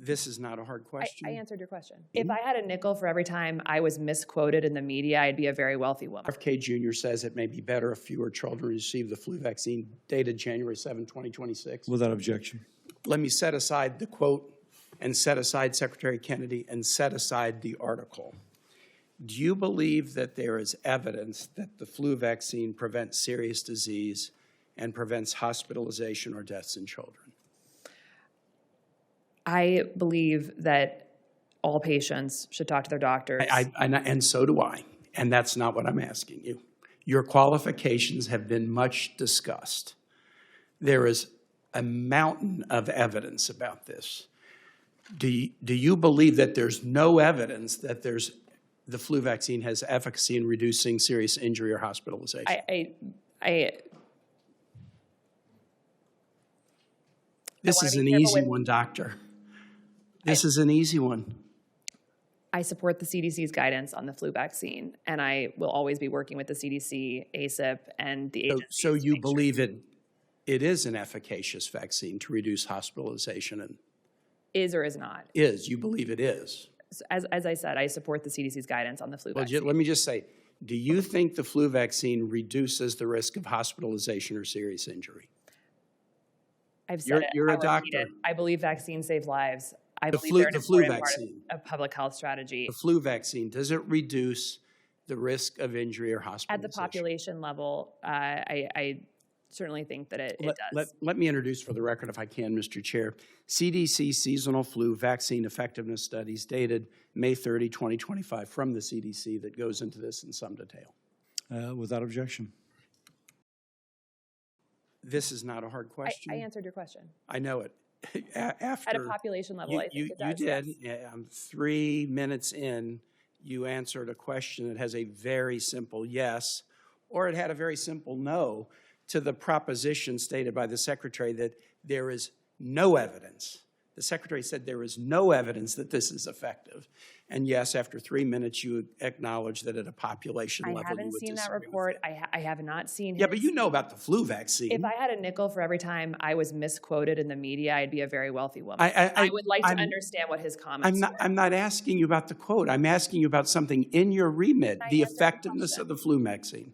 This is not a hard question. I answered your question. If I had a nickel for every time I was misquoted in the media, I'd be a very wealthy woman. RFK Jr. says it may be better if fewer children receive the flu vaccine, dated January 7, 2026. Without objection. Let me set aside the quote and set aside Secretary Kennedy and set aside the article. Do you believe that there is evidence that the flu vaccine prevents serious disease and prevents hospitalization or deaths in children? I believe that all patients should talk to their doctors. And so do I. And that's not what I'm asking you. Your qualifications have been much discussed. There is a mountain of evidence about this. Do you believe that there's no evidence that the flu vaccine has efficacy in reducing serious injury or hospitalization? This is an easy one, doctor. This is an easy one. I support the CDC's guidance on the flu vaccine, and I will always be working with the CDC, ACIP, and the agencies. So you believe it is an efficacious vaccine to reduce hospitalization? And is or is not? Is. You believe it is? So as I said, I support the CDC's guidance on the flu vaccine. Let me just say, do you think the flu vaccine reduces the risk of hospitalization or serious injury? I've said You're a doctor. I believe vaccines save lives. I The believe they're an flu important part vaccine. of public health strategy. The flu vaccine, does it reduce the risk of injury or hospitalization? At the population level, I certainly think that it does. Let me introduce for the record, if I can, Mr. Chair, CDC seasonal flu vaccine effectiveness studies dated May 30, 2025 from the CDC that goes into this in some detail. Without objection. This is not a hard question. I answered your question. I know it. After at a population level, I think it does. You did. Yes. 3 minutes in, you answered a question that has a very simple yes, or it had a very simple no to the proposition stated by the Secretary that there is no evidence. The Secretary said there is no evidence that this is effective. And yes, after 3 minutes, you acknowledge that at a population level, I haven't seen that report. I have not seen. Yeah, but you know about the flu vaccine. If I had a nickel for every time I was misquoted in the media, I'd be a very wealthy woman. I would like to understand what his comments were. I'm not asking you about the quote. I'm asking you about something in your remit, the effectiveness of the flu vaccine.